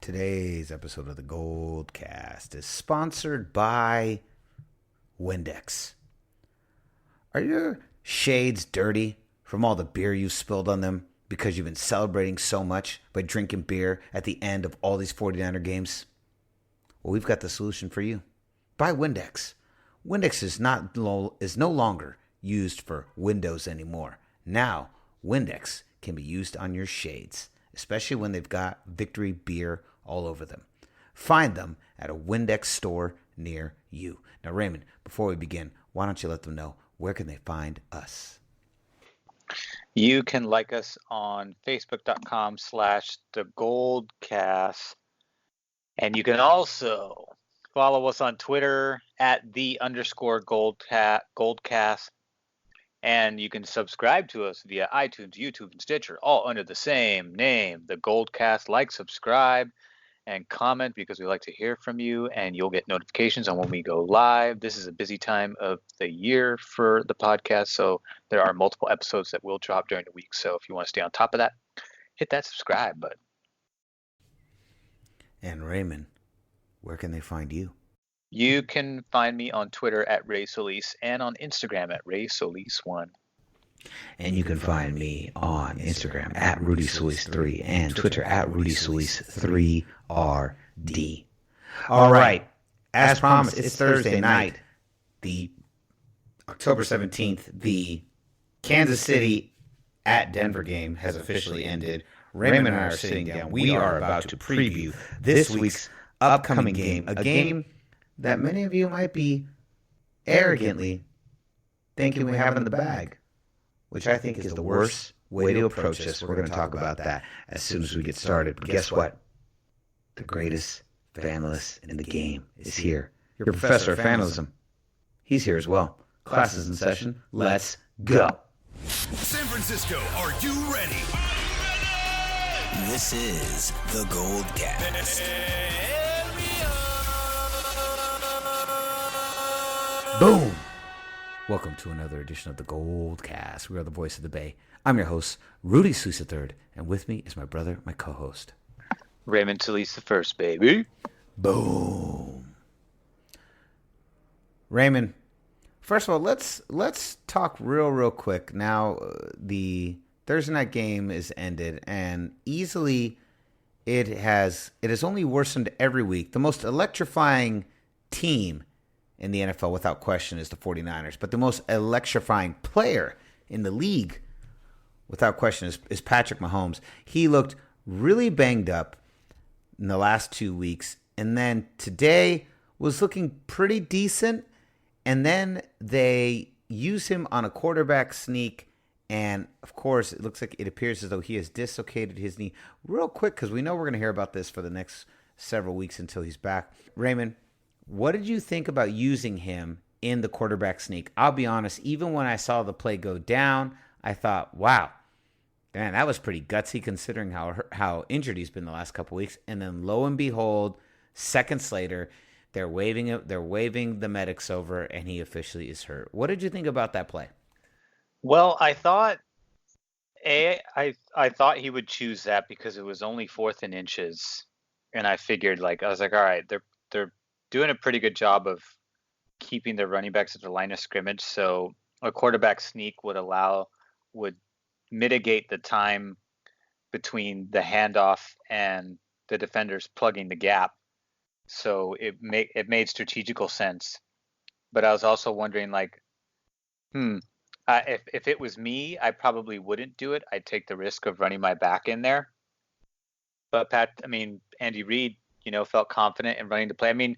Today's episode of the Goldcast is sponsored by Windex. Are your shades dirty from all the beer you spilled on them because you've been celebrating so much by drinking beer at the end of all these 49er games? Well, we've got the solution for you. Buy Windex. Windex is no longer used for windows anymore. Now, Windex can be used on your shades, especially when they've got Victory beer all over them. Find them at a Windex store near you. Now, Raymond, before we begin, why don't you let them know where can they find us? You can like us on facebook.com/thegoldcast. And you can also follow us on Twitter at @the_Goldcast. And you can subscribe to us via iTunes, YouTube, and Stitcher, all under the same name, the Goldcast. Like, subscribe, and comment because we like to hear from you, and you'll get notifications on when we go live. This is a busy time of the year for the podcast, so there are multiple episodes that will drop during the week. So if you want to stay on top of that, hit that subscribe button. And Raymond, where can they find you? You can find me on Twitter at Ray Solis and on Instagram at RaySolis1. And you can find me on Instagram at RudySolis3 and Twitter at RudySolis3RD. All right. As promised, it's Thursday night, the October 17th. The Kansas City at Denver game has officially ended. Raymond and I are sitting down. We are about to preview this week's upcoming game, a game that many of you might be arrogantly thinking we have in the bag, which I think is the worst way to approach this. We're going to talk about that as soon as we get started. But guess what? The greatest fanalist in the game is here. Your professor of fanalism. He's here as well. Class is in session. Let's go. San Francisco, are you ready? This is the Goldcast. Boom! Welcome to another edition of the Goldcast. We are the voice of the Bay. I'm your host, Rudy Solis III, and with me is my brother, my co-host, Raymond Solis the first, baby. Boom! Raymond, first of all, let's talk real quick. Now, the Thursday night game is ended, and easily it has only worsened every week. The most electrifying team in the NFL, without question, is the 49ers. But the most electrifying player in the league, without question, is Patrick Mahomes. He looked really banged up in the last 2 weeks, and then today was looking pretty decent. And then they use him on a quarterback sneak, and of course, it appears as though he has dislocated his knee real quick, because we know we're going to hear about this for the next several weeks until he's back. Raymond, what did you think about using him in the quarterback sneak? I'll be honest, even when I saw the play go down, I thought, wow, man, that was pretty gutsy considering how injured he's been the last couple weeks. And then lo and behold, seconds later, they're waving the medics over, and he officially is hurt. What did you think about that play? Well, I thought I thought he would choose that because it was only 4th and inches, and I figured, all right, they're doing a pretty good job of keeping their running backs at the line of scrimmage. So a quarterback sneak would mitigate the time between the handoff and the defenders plugging the gap. So it made strategical sense. But I was also wondering, if it was me, I probably wouldn't do it. I'd take the risk of running my back in there. But Andy Reid, felt confident in running the play.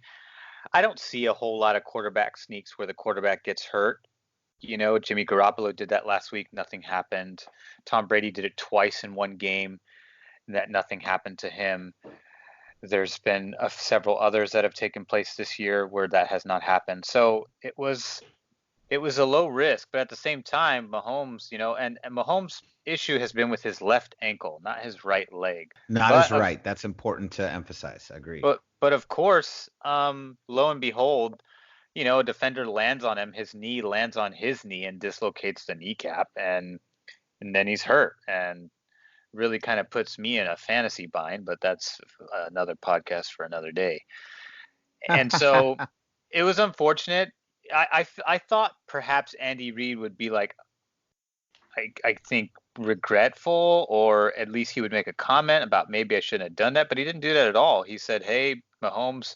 I don't see a whole lot of quarterback sneaks where the quarterback gets hurt. Jimmy Garoppolo did that last week. Nothing happened. Tom Brady did it twice in one game. That nothing happened to him. There's been several others that have taken place this year where that has not happened. So it was a low risk, but at the same time, Mahomes, and Mahomes' issue has been with his left ankle, not his right leg. Not his right. That's important to emphasize. I agree. But of course, lo and behold, a defender lands on him, his knee lands on his knee and dislocates the kneecap, and then he's hurt. And really kind of puts me in a fantasy bind, but that's another podcast for another day. And so it was unfortunate. I thought perhaps Andy Reid would be like, I think regretful, or at least he would make a comment about maybe I shouldn't have done that, but he didn't do that at all. He said, "Hey, Mahomes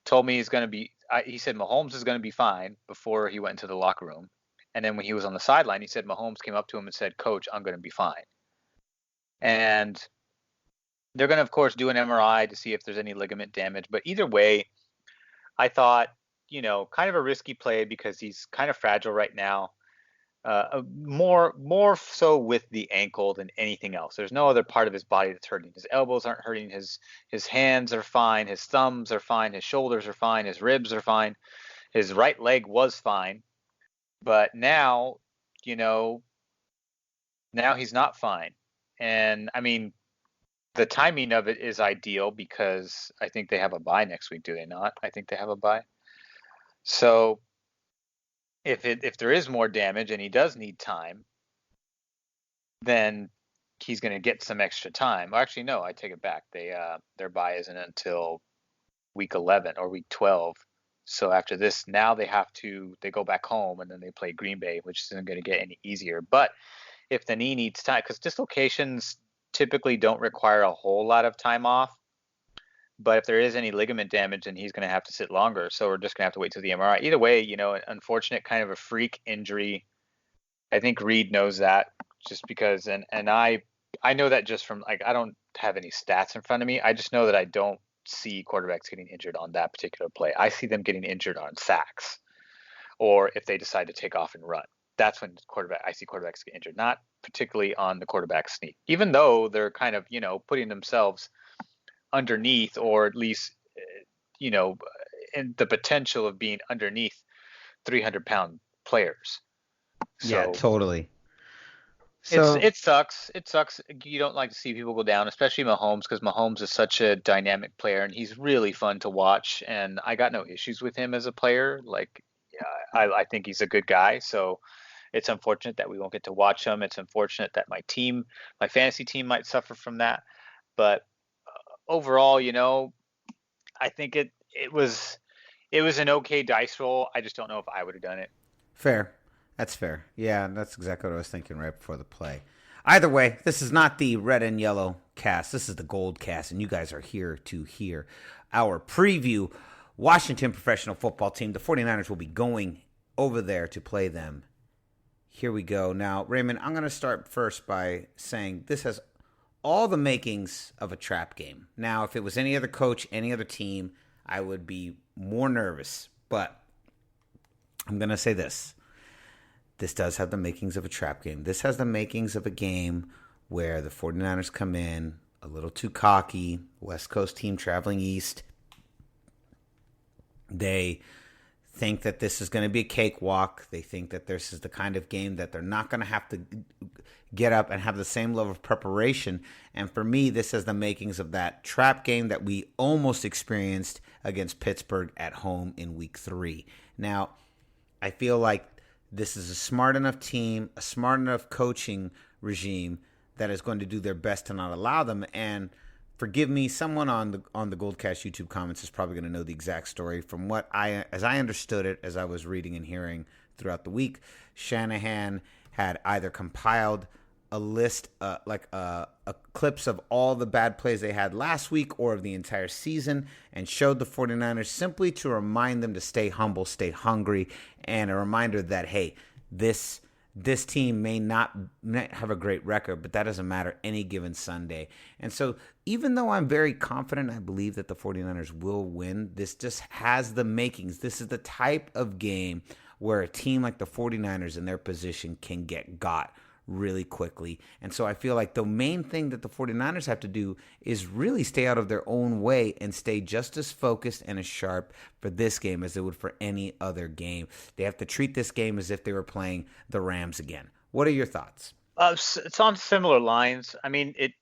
told me he's going to be." He said Mahomes is going to be fine before he went into the locker room, and then when he was on the sideline, he said Mahomes came up to him and said, "Coach, I'm going to be fine." And they're going to, of course, do an MRI to see if there's any ligament damage. But either way, I thought, kind of a risky play because he's kind of fragile right now. More so with the ankle than anything else. There's no other part of his body that's hurting. His elbows aren't hurting. His hands are fine. His thumbs are fine. His shoulders are fine. His ribs are fine. His right leg was fine. But now, now he's not fine. And I mean, the timing of it is ideal because I think they have a bye next week, do they not? I think they have a bye. So if there is more damage and he does need time, then he's going to get some extra time. Well, actually, no, I take it back. Their bye isn't until week 11 or week 12. So after this, now they go back home and then they play Green Bay, which isn't going to get any easier. But if the knee needs time, because dislocations typically don't require a whole lot of time off. But if there is any ligament damage, then he's going to have to sit longer. So we're just going to have to wait till the MRI. Either way, an unfortunate kind of a freak injury. I think Reed knows that just because, and I know that just from, like, I don't have any stats in front of me. I just know that I don't see quarterbacks getting injured on that particular play. I see them getting injured on sacks or if they decide to take off and run. That's when I see quarterbacks get injured, not particularly on the quarterback sneak, even though they're kind of, putting themselves underneath, or at least, in the potential of being underneath 300-pound players. So yeah, totally. So it sucks. It sucks. You don't like to see people go down, especially Mahomes, because Mahomes is such a dynamic player and he's really fun to watch. And I got no issues with him as a player. Like, yeah, I think he's a good guy. So it's unfortunate that we won't get to watch him. It's unfortunate that my fantasy team might suffer from that. But overall, I think it was an okay dice roll. I just don't know if I would have done it. fair. That's fair. Yeah, that's exactly what I was thinking right before the play. Either way, this is not the red and yellow cast. This is the gold cast, and you guys are here to hear our preview. Washington professional football team. The 49ers will be going over there to play them. Here we go. Now, Raymond, I'm going to start first by saying this has all the makings of a trap game. Now, if it was any other coach, any other team, I would be more nervous. But I'm going to say this. This does have the makings of a trap game. This has the makings of a game where the 49ers come in a little too cocky, West Coast team traveling east. They think that this is going to be a cakewalk. They think that this is the kind of game that they're not going to have to get up and have the same level of preparation. And for me, this has the makings of that trap game that we almost experienced against Pittsburgh at home in week 3. Now, I feel like this is a smart enough team, a smart enough coaching regime that is going to do their best to not allow them. And forgive me, someone on the Goldcast YouTube comments is probably going to know the exact story. From what as I understood it, as I was reading and hearing throughout the week, Shanahan had either compiled a list, clips of all the bad plays they had last week or of the entire season, and showed the 49ers simply to remind them to stay humble, stay hungry, and a reminder that, hey, this team may not have a great record, but that doesn't matter any given Sunday. And so even though I'm very confident, I believe that the 49ers will win, this just has the makings. This is the type of game where a team like the 49ers in their position can get got really quickly. And so I feel like the main thing that the 49ers have to do is really stay out of their own way and stay just as focused and as sharp for this game as they would for any other game. They have to treat this game as if they were playing the Rams again. What are your thoughts? It's on similar lines. I mean, it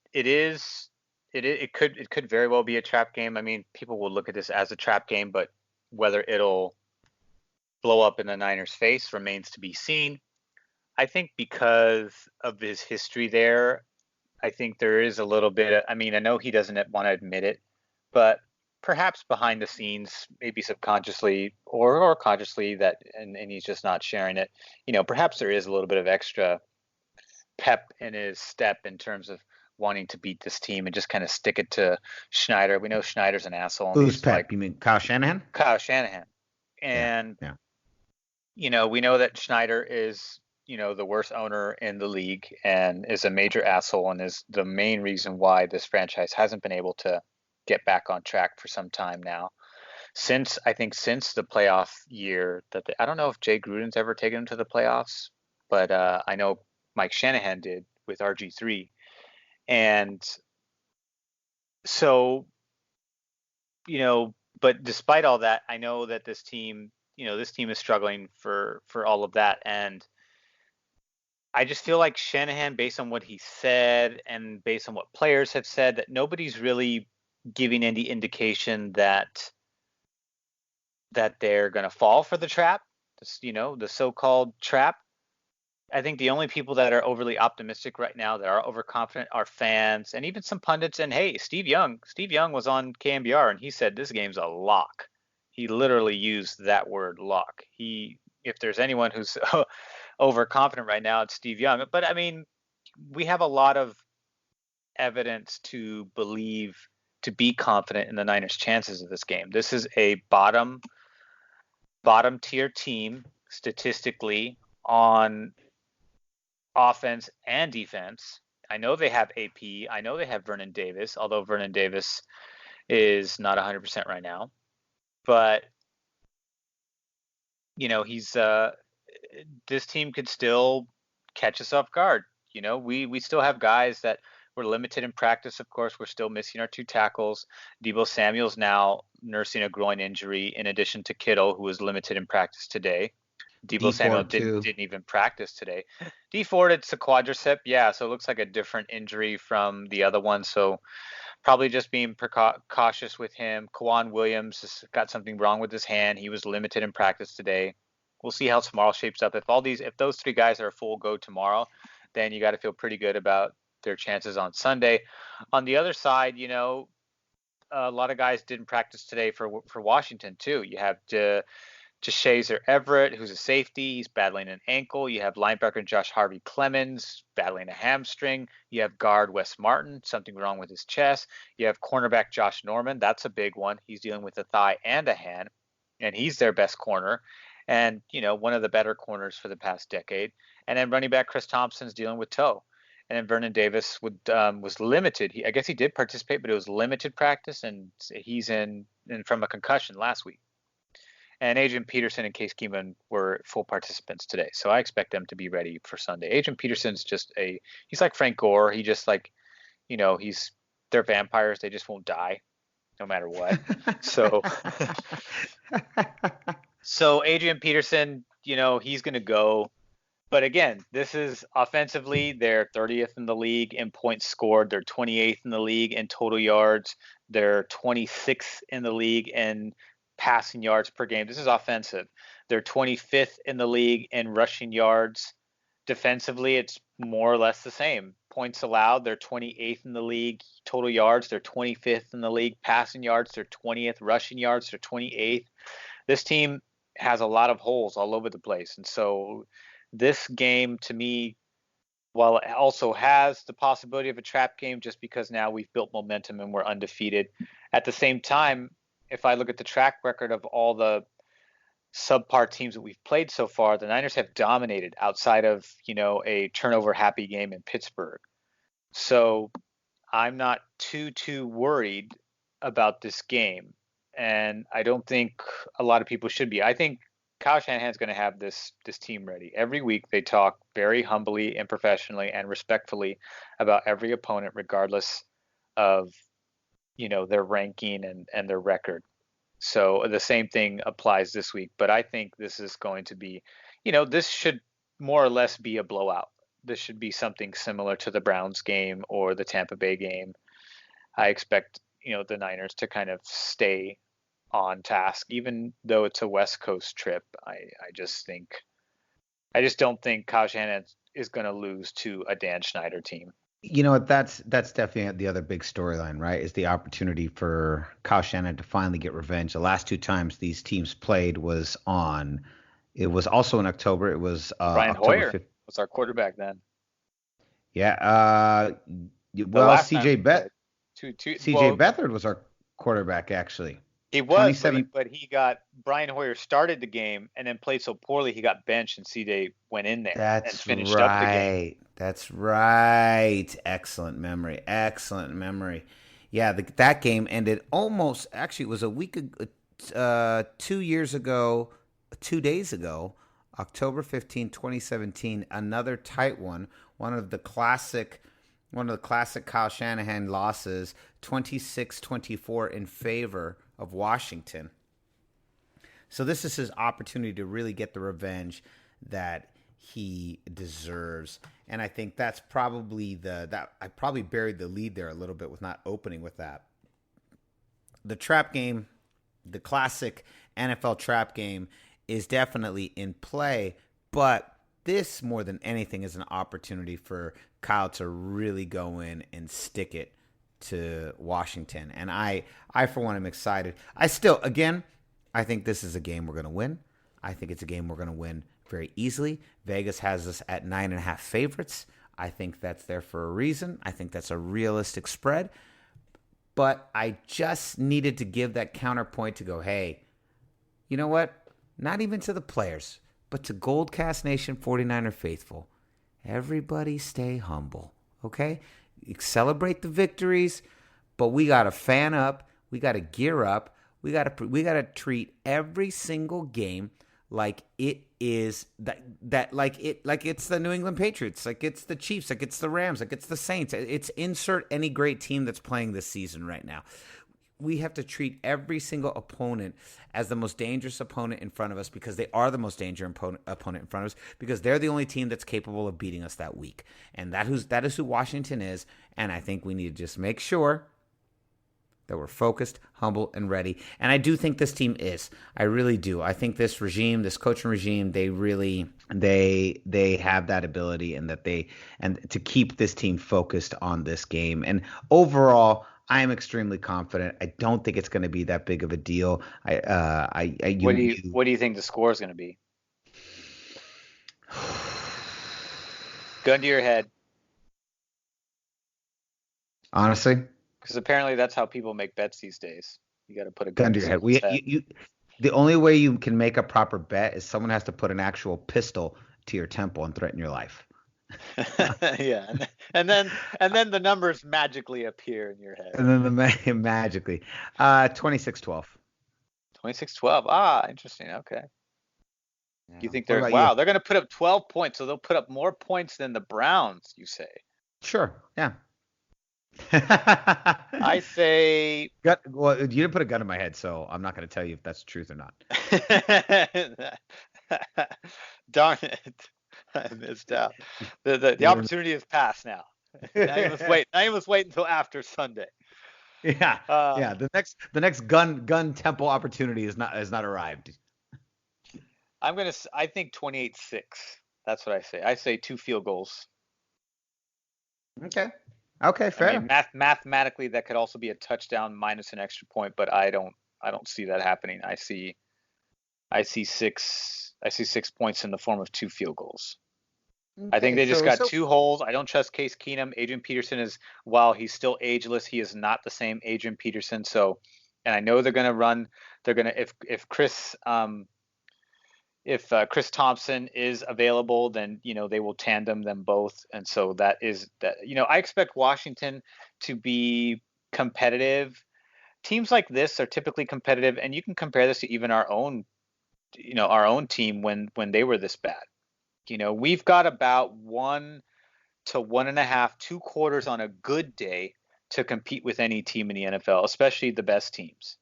could very well be a trap game. I mean, people will look at this as a trap game, but whether it'll blow up in the Niners' face remains to be seen. I think because of his history there, I think there is a little bit. I mean, I know he doesn't want to admit it, but perhaps behind the scenes, maybe subconsciously or consciously, and he's just not sharing it. Perhaps there is a little bit of extra pep in his step in terms of wanting to beat this team and just kind of stick it to Schneider. We know Schneider's an asshole, and Who's he's Pep? like You mean Kyle Shanahan? Kyle Shanahan. Yeah. And Yeah. we know that Schneider is, the worst owner in the league and is a major asshole and is the main reason why this franchise hasn't been able to get back on track for some time now. Since the playoff year I don't know if Jay Gruden's ever taken them to the playoffs, but I know Mike Shanahan did with RG3. And so, but despite all that, I know that this team is struggling for all of that. And I just feel like Shanahan, based on what he said and based on what players have said, that nobody's really giving any indication that they're going to fall for the trap, the so-called trap. I think the only people that are overly optimistic right now, that are overconfident, are fans and even some pundits. And hey, Steve Young was on KMBR and he said this game's a lock. He literally used that word, lock. If there's anyone who's overconfident right now, it's Steve Young. But I mean, we have a lot of evidence to be confident in the Niners' chances of this game. This is a bottom tier team statistically on offense and defense. I know they have AP. I know they have Vernon Davis, although Vernon Davis is not 100% right now. But he's this team could still catch us off guard. We still have guys that were limited in practice. Of course, we're still missing our 2 tackles. Deebo Samuel's now nursing a groin injury, in addition to Kittle, who was limited in practice today. Deebo Samuel didn't even practice today. Dee Ford, it's a quadricep, yeah, so it looks like a different injury from the other one. So probably just being cautious with him. Kwan Williams has got something wrong with his hand. He was limited in practice today. We'll see how tomorrow shapes up. If those 3 guys are a full go tomorrow, then you got to feel pretty good about their chances on Sunday. On the other side, a lot of guys didn't practice today for Washington too. You have Shazer Everett, who's a safety. He's battling an ankle. You have linebacker Josh Harvey Clemens battling a hamstring. You have guard Wes Martin, something wrong with his chest. You have cornerback Josh Norman. That's a big one. He's dealing with a thigh and a hand, and he's their best corner and, one of the better corners for the past decade. And then running back Chris Thompson's dealing with toe. And then Vernon Davis was limited. I guess he did participate, but it was limited practice, and he's in from a concussion last week. And Adrian Peterson and Case Keenum were full participants today. So I expect them to be ready for Sunday. Adrian Peterson's he's like Frank Gore. He just they're vampires. They just won't die no matter what. So Adrian Peterson, he's going to go. But again, this is offensively, they're 30th in the league in points scored. They're 28th in the league in total yards. They're 26th in the league in passing yards per game. This is offensive. They're 25th in the league in rushing yards. Defensively, it's more or less the same. Points allowed, they're 28th in the league. Total yards, they're 25th in the league. Passing yards, they're 20th. Rushing yards, they're 28th. This team has a lot of holes all over the place. And so this game, to me, while it also has the possibility of a trap game just because now we've built momentum and we're undefeated, at the same time, if I look at the track record of all the subpar teams that we've played so far, the Niners have dominated outside of, a turnover happy game in Pittsburgh. So I'm not too worried about this game. And I don't think a lot of people should be. I think Kyle Shanahan's going to have this team ready. Every week they talk very humbly and professionally and respectfully about every opponent, regardless of their ranking and their record. So the same thing applies this week. But I think this is going to be, this should more or less be a blowout. This should be something similar to the Browns game or the Tampa Bay game. I expect, the Niners to kind of stay on task, even though it's a West Coast trip. I just don't think Kyle Shanahan is going to lose to a Dan Snyder team. You know what? That's definitely the other big storyline, right? Is the opportunity for Kyle Shanahan to finally get revenge. The last two times these teams played was on. It was also in October. It was Brian October Hoyer 5th. was our quarterback then. Yeah. The Well, last time we played. CJ Well, Beathard was our quarterback actually. he was, but 27. he got Brian Hoyer started the game and then played so poorly he got benched and CJ went in there and That's finished up the game. right. That's right. Excellent memory. Excellent memory. Yeah, that game ended almost. Actually, it was a week, 2 years ago, 2 days ago, October 15, 2017. Another tight one. One of the classic Kyle Shanahan losses, 26-24 in favor of Washington. So this is his opportunity to really get the revenge that he deserves. And I think that's probably that I probably buried the lead there a little bit with not opening with that. The trap game, the classic NFL trap game, is definitely in play, but this more than anything is an opportunity for Kyle to really go in and stick it to Washington. And I for one am excited. I think this is a game we're going to win. I think it's a game we're going to win very easily. Vegas has us at 9.5 favorites. I think that's there for a reason. I think that's a realistic spread. But I just needed to give that counterpoint to go, hey, you know what? Not even to the players, but to Goldcast Nation 49er faithful. Everybody stay humble, okay? Celebrate the victories, but we got to fan up. We got to gear up. We got to treat every single game like it is like it's the New England Patriots, like it's the Chiefs, like it's the Rams, like it's the Saints. It's insert any great team that's playing this season right now. We have to treat every single opponent as the most dangerous opponent in front of us because they are the most dangerous opponent in front of us because they're the only team that's capable of beating us that week. And that is who Washington is. And I think we need to just make sure that we're focused, humble, and ready. And I do think this team is. I really do. I think this regime, this coaching regime, they have that ability and to keep this team focused on this game. And overall, I am extremely confident. I don't think it's going to be that big of a deal. What do you think the score is going to be? Gun to your head. Honestly, because apparently that's how people make bets these days. You got to put a gun to your head. The only way you can make a proper bet is someone has to put an actual pistol to your temple and threaten your life. Yeah, and then the numbers magically appear in your head. And then magically, 26-12. 26-12. Ah, interesting. Okay. Yeah. You think they're going to put up 12 points, so they'll put up more points than the Browns, you say? Sure. Yeah. I say. Well, you didn't put a gun in my head, so I'm not going to tell you if that's the truth or not. Darn it. I missed out. The opportunity has passed now. I must wait until after Sunday. Yeah. Yeah. The next gun temple opportunity is not arrived. I think 28-6. That's what I say. I say 2 field goals. Okay, fair. I mean, mathematically, that could also be a touchdown minus an extra point, but I don't see that happening. I see 6 points in the form of 2 field goals. Okay, I think they just got 2 holes. I don't trust Case Keenum. Adrian Peterson while he's still ageless, he is not the same Adrian Peterson. So, and I know they're going to run. They're going to if Chris Thompson is available, then they will tandem them both, and so that. I expect Washington to be competitive. Teams like this are typically competitive, and you can compare this to even our own team when they were this bad. We've got about 1 to 1.5, 2 quarters on a good day to compete with any team in the NFL, especially the best teams.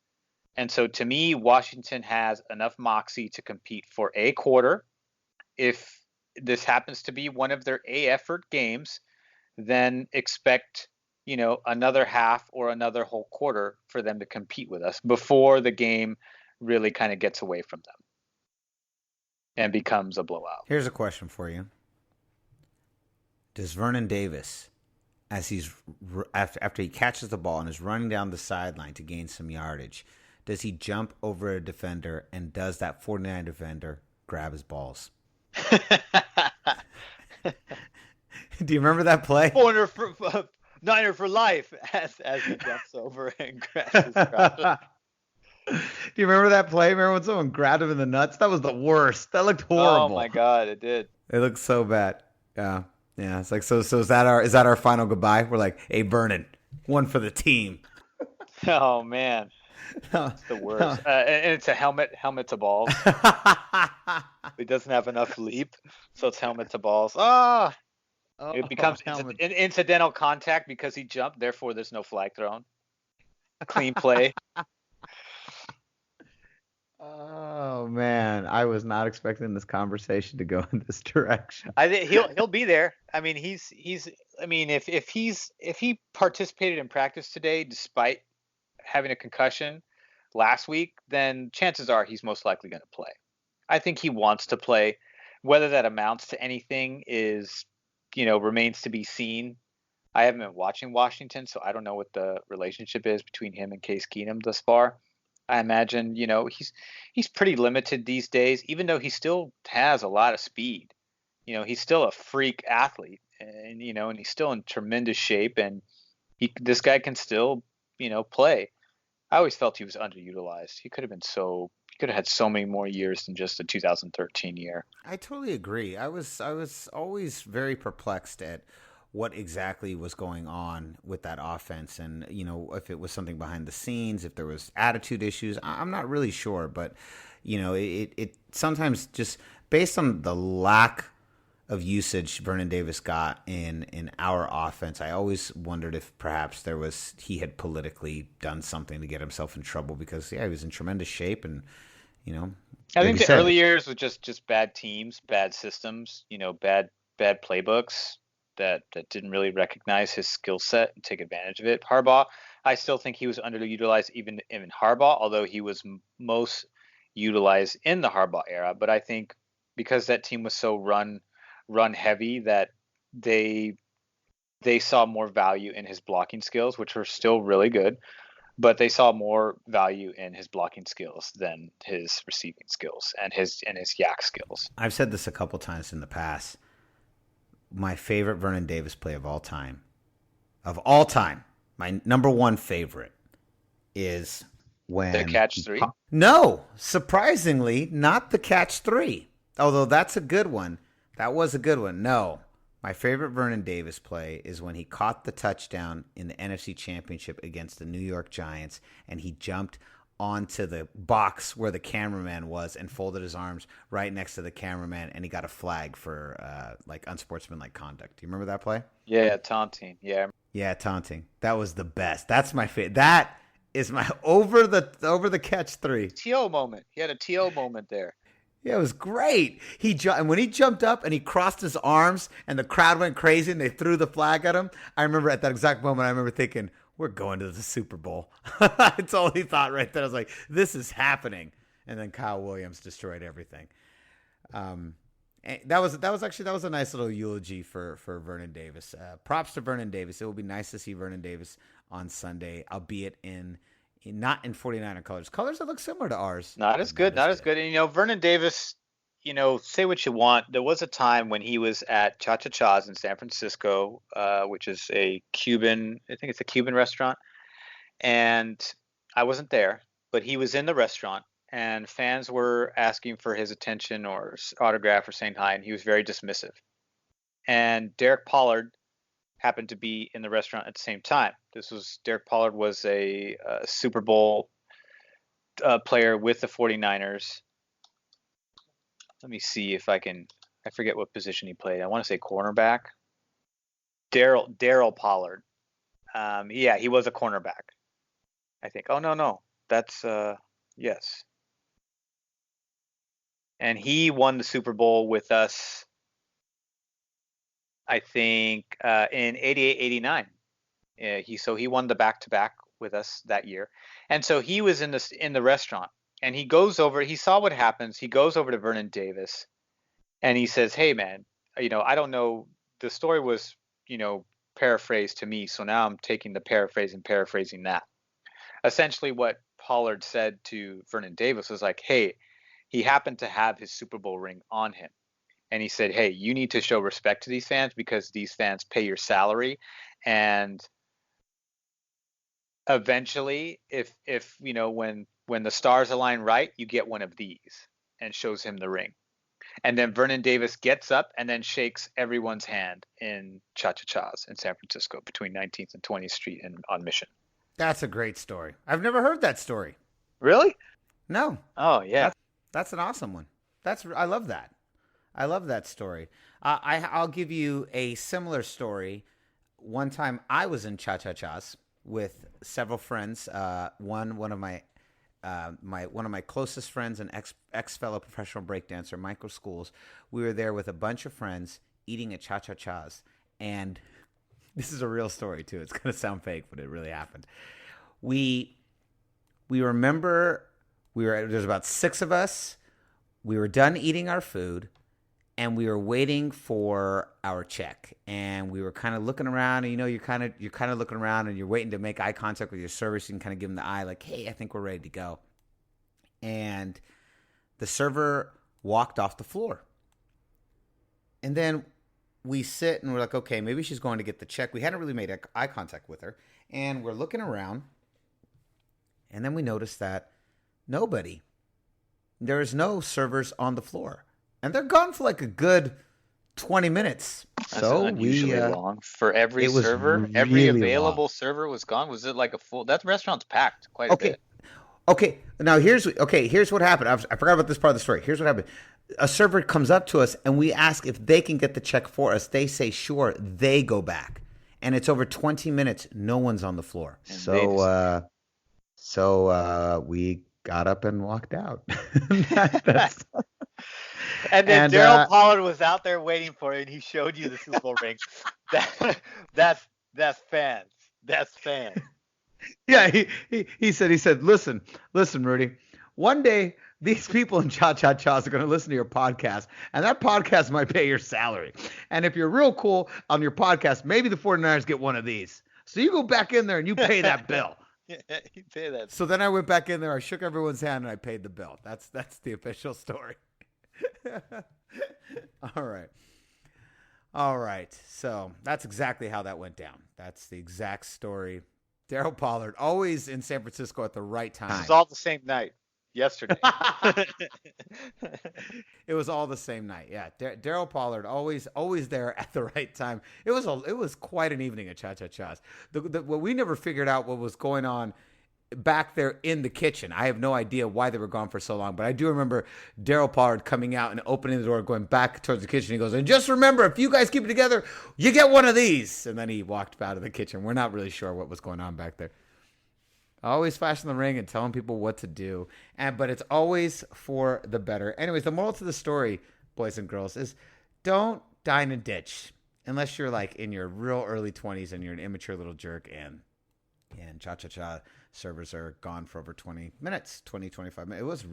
And so to me, Washington has enough moxie to compete for a quarter. If this happens to be one of their A effort games, then expect, another half or another whole quarter for them to compete with us before the game really kind of gets away from them and becomes a blowout. Here's a question for you. Does Vernon Davis as after he catches the ball and is running down the sideline to gain some yardage, does he jump over a defender, and does that 49 defender grab his balls? Do you remember that play? Niner for life as he jumps over and grabs his crotch. Do you remember that play? Remember when someone grabbed him in the nuts? That was the worst. That looked horrible. Oh my God, it did. It looked so bad. Yeah. It's like so. Is that our final goodbye? We're like, hey, Vernon, one for the team. Oh man, it's the worst. And it's a helmet to balls. He doesn't have enough leap, so it's helmet to balls. It becomes incidental contact because he jumped. Therefore, there's no flag thrown. Clean play. Oh man, I was not expecting this conversation to go in this direction. I think he'll be there. I mean, he's. I mean, if he participated in practice today despite having a concussion last week, then chances are he's most likely going to play. I think he wants to play. Whether that amounts to anything is, remains to be seen. I haven't been watching Washington, so I don't know what the relationship is between him and Case Keenum thus far. I imagine, he's pretty limited these days, even though he still has a lot of speed. He's still a freak athlete, and he's still in tremendous shape, and this guy can still, play. I always felt he was underutilized. He could have had so many more years than just the 2013 year. I totally agree. I was always very perplexed at what exactly was going on with that offense, and if it was something behind the scenes, if there was attitude issues. I'm not really sure, but it sometimes, just based on the lack of usage Vernon Davis got in our offense, I always wondered if perhaps he had politically done something to get himself in trouble, because he was in tremendous shape, and I think the early years was just bad teams, bad systems, bad playbooks that didn't really recognize his skill set and take advantage of it. Harbaugh, I still think he was underutilized even in Harbaugh, although he was most utilized in the Harbaugh era. But I think because that team was so run heavy, that they saw more value in his blocking skills, which were still really good, but they saw more value in his blocking skills than his receiving skills and his yak skills. I've said this a couple times in the past. My favorite Vernon Davis play of all time, my number one favorite is when the catch three. No, surprisingly, not the catch three. Although that's a good one. That was a good one. No, my favorite Vernon Davis play is when he caught the touchdown in the NFC Championship against the New York Giants, and he jumped onto the box where the cameraman was and folded his arms right next to the cameraman, and he got a flag for unsportsmanlike conduct. Do you remember that play? Yeah, taunting. Yeah, taunting. That was the best. That's my favorite. That is my over the catch three. TO moment. He had a TO moment there. Yeah, it was great. And when he jumped up and he crossed his arms and the crowd went crazy and they threw the flag at him, I remember at that exact moment, I remember thinking, we're going to the Super Bowl. That's all he thought right then. I was like, this is happening. And then Kyle Williams destroyed everything. That was a nice little eulogy for Vernon Davis. Props to Vernon Davis. It will be nice to see Vernon Davis on Sunday, albeit not in 49er colors. Colors that look similar to ours. Not as good. And, Vernon Davis, say what you want. There was a time when he was at Cha-Cha-Cha's in San Francisco, which is I think it's a Cuban restaurant. And I wasn't there, but he was in the restaurant, and fans were asking for his attention or autograph or saying hi, and he was very dismissive. And Derek Pollard happened to be in the restaurant at the same time. Derek Pollard was a Super Bowl player with the 49ers. Let me see if I forget what position he played. I want to say cornerback. Daryl Pollard. He was a cornerback, I think. Oh, no. That's, yes. And he won the Super Bowl with us, I think, in 88-89. He won the back-to-back with us that year. And so he was in the restaurant, and he goes over, he saw what happens. He goes over to Vernon Davis, and he says, hey, man, I don't know. The story was, paraphrased to me. So now I'm taking the paraphrase and paraphrasing that. Essentially, what Pollard said to Vernon Davis was like, hey, he happened to have his Super Bowl ring on him. And he said, hey, you need to show respect to these fans because these fans pay your salary. And eventually, if when the stars align right, you get one of these, and shows him the ring. And then Vernon Davis gets up and then shakes everyone's hand in Cha-Cha-Cha's in San Francisco between 19th and 20th Street and on Mission. That's a great story. I've never heard that story. Really? No. Oh, yeah. That's an awesome one. I love that. I love that story. I'll give you a similar story. One time I was in Cha-Cha-Cha's with several friends. One of my closest friends, an ex fellow professional breakdancer, Michael Schools. We were there with a bunch of friends eating at Cha-Cha-Cha's, and this is a real story too. It's gonna sound fake, but it really happened. We remember there's about 6 of us. We were done eating our food, and we were waiting for our check. And we were kind of looking around, and you're kind of looking around, and you're waiting to make eye contact with your server, so you can kind of give them the eye, like, hey, I think we're ready to go. And the server walked off the floor. And then we sit, and we're like, okay, maybe she's going to get the check. We hadn't really made eye contact with her. And we're looking around, and then we noticed that there's no servers on the floor. And they're gone for like a good 20 minutes. That's unusually long for every server. Really every available server was gone. Was it like a full? That restaurant's packed quite a bit. Okay. Now here's what happened. I forgot about this part of the story. Here's what happened. A server comes up to us and we ask if they can get the check for us. They say sure. They go back, and it's over 20 minutes. No one's on the floor. And so we got up and walked out. And then Daryl Pollard was out there waiting for it, and he showed you the Super Bowl ring. That's fans. That's fans. Yeah, he said, listen, Rudy, one day these people in Cha-Cha-Cha's are going to listen to your podcast, and that podcast might pay your salary. And if you're real cool on your podcast, maybe the 49ers get one of these. So you go back in there and you pay that bill. Yeah, you pay that. So then I went back in there, I shook everyone's hand, and I paid the bill. That's the official story. All right. So that's exactly how that went down. That's the exact story. Daryl Pollard, always in San Francisco at the right time. It was all the same night yesterday. It was all the same night. Yeah. Daryl Pollard, always there at the right time. It was quite an evening at Cha-Cha-Cha's. What we never figured out what was going on back there in the kitchen. I have no idea why they were gone for so long, but I do remember Daryl Pollard coming out and opening the door, going back towards the kitchen. He goes, and just remember, if you guys keep it together, you get one of these. And then he walked out of the kitchen. We're not really sure what was going on back there. Always flashing the ring and telling people what to do. But it's always for the better. Anyways, the moral to the story, boys and girls, is don't dine and ditch unless you're like in your real early 20s and you're an immature little jerk, and Cha-Cha-Cha servers are gone for over 20 minutes, 25 minutes.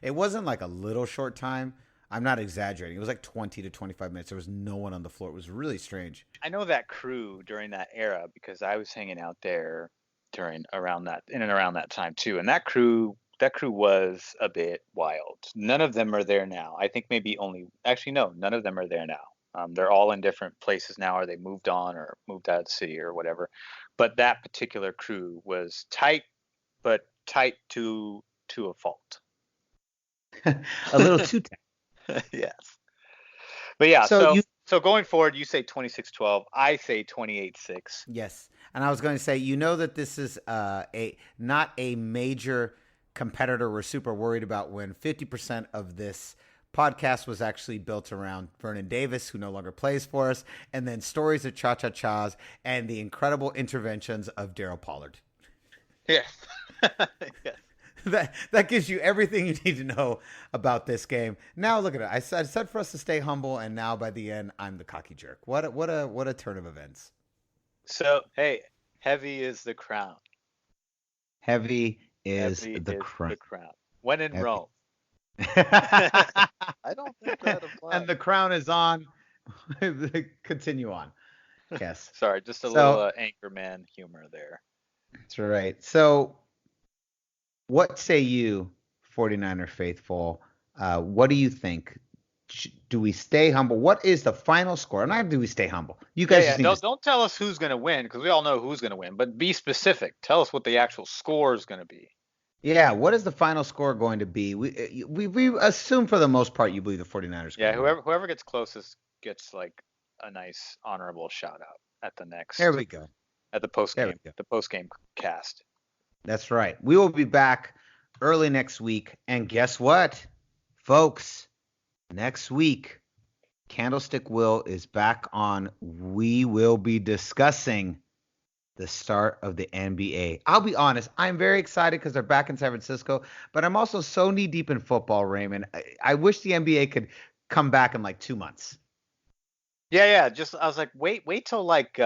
It wasn't like a little short time. I'm not exaggerating. It was like 20 to 25 minutes. There was no one on the floor. It was really strange. I know that crew during that era because I was hanging out there in and around that time too. And that crew was a bit wild. None of them are there now. I think none of them are there now. They're all in different places now, or they moved on or moved out of the city or whatever. But that particular crew was tight, but tight to a fault. A little too tight. Yes. But yeah, so going forward, you say 26-12. I say 28-6. Yes. And I was going to say, that this is not a major competitor we're super worried about, when 50% of this podcast was actually built around Vernon Davis, who no longer plays for us, and then stories of Cha-Cha-Cha's and the incredible interventions of Daryl Pollard. Yes. Yes. That gives you everything you need to know about this game. Now look at it. I said for us to stay humble, and now by the end, I'm the cocky jerk. What a turn of events. So hey, heavy is the crown. Heavy is the crown. When in Rome. I don't think that applies. And the crown is on. Continue on. Yes. Sorry, just a So little Anchorman humor there. that's right. So what say you, 49er faithful? What do you think? Do we stay humble? What is the final score? And not do we stay humble? You Yeah, guys yeah. just need to. Don't tell us who's going to win because we all know who's going to win. But be specific. Tell us what the actual score is going to be. Yeah, what is the final score going to be? We assume for the most part you believe the 49ers are Yeah, going to win. whoever gets closest gets like a nice honorable shout out at the There next we go. at There we go. the post game cast. That's right. We will be back early next week. And guess what, folks? Next week, Candlestick Will is back on. We will be discussing the start of the NBA. I'll be honest, I'm very excited because they're back in San Francisco, but I'm also so knee deep in football, Raymond. I wish the NBA could come back in like 2 months. Yeah, yeah. Just I was like, wait till like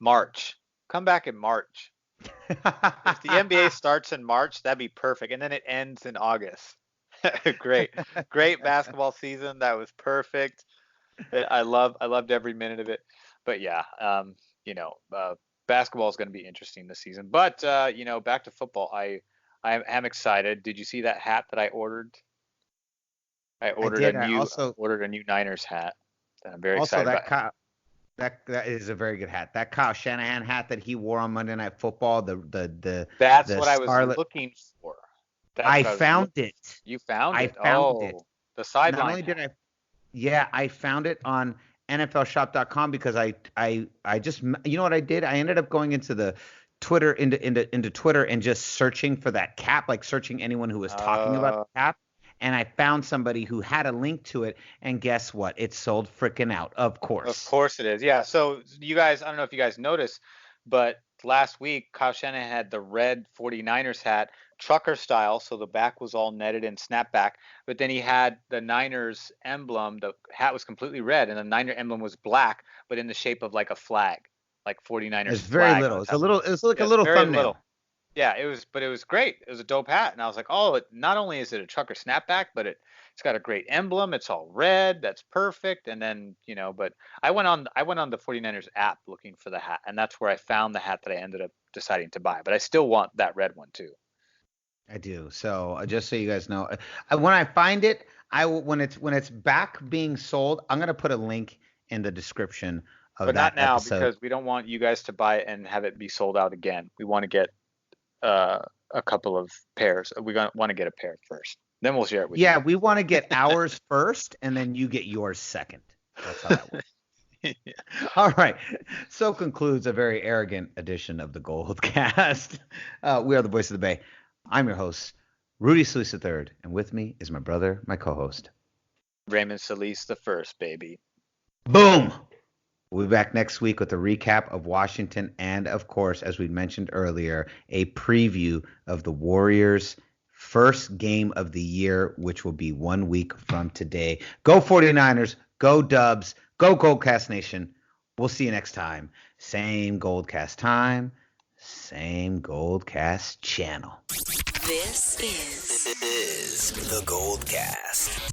March. Come back in March. If the NBA starts in March, that'd be perfect, and then it ends in August. Great basketball season. That was perfect. I loved every minute of it. But yeah, basketball is going to be interesting this season. But back to football. I am excited. Did you see that hat that I ordered? I ordered did. ordered a new Niners hat that I'm very Also, excited about. that is a very good hat. That Kyle Shanahan hat that he wore on Monday Night Football, That's the what I was scarlet. looking for. I found it. You found I it. found it. The Not sideline only did hat. I found it on NFLshop.com because I just, you know what I did? I ended up going into the Twitter into Twitter and just searching for that cap, like searching anyone who was talking about the cap. And I found somebody who had a link to it, and guess what? It sold freaking out, of course. Of course it is. Yeah. So you guys, I don't know if you guys noticed, but last week Kyle Shanahan had the red 49ers hat, trucker style, so the back was all netted and snapback. But then he had the Niners emblem. The hat was completely red, and the Niner emblem was black, but in the shape of like a flag, like 49ers It's very flag. little. It's like a It's little very thumbnail. little. Yeah, but it was great. It was a dope hat, and I was like, oh, not only is it a trucker snapback, but it's got a great emblem. It's all red. That's perfect. And then but I went on the 49ers app looking for the hat, and that's where I found the hat that I ended up deciding to buy. But I still want that red one too. I do. So just so you guys know, when I find it, when it's back being sold, I'm gonna put a link in the description of But that not now episode. because we don't want you guys to buy it and have it be sold out again. We want to get a couple of pairs. We want to get a pair first. Then we'll share it with you. Yeah, we want to get ours first, and then you get yours second. That's how that works. Yeah. All right. So concludes a very arrogant edition of the Goldcast. We are the Voice of the Bay. I'm your host, Rudy Solis III, and with me is my brother, my co-host, Raymond Solis the first, baby. Boom! We'll be back next week with a recap of Washington and, of course, as we mentioned earlier, a preview of the Warriors' first game of the year, which will be 1 week from today. Go 49ers, go Dubs, go Goldcast Nation. We'll see you next time. Same Goldcast time, same Goldcast channel. This is the Goldcast.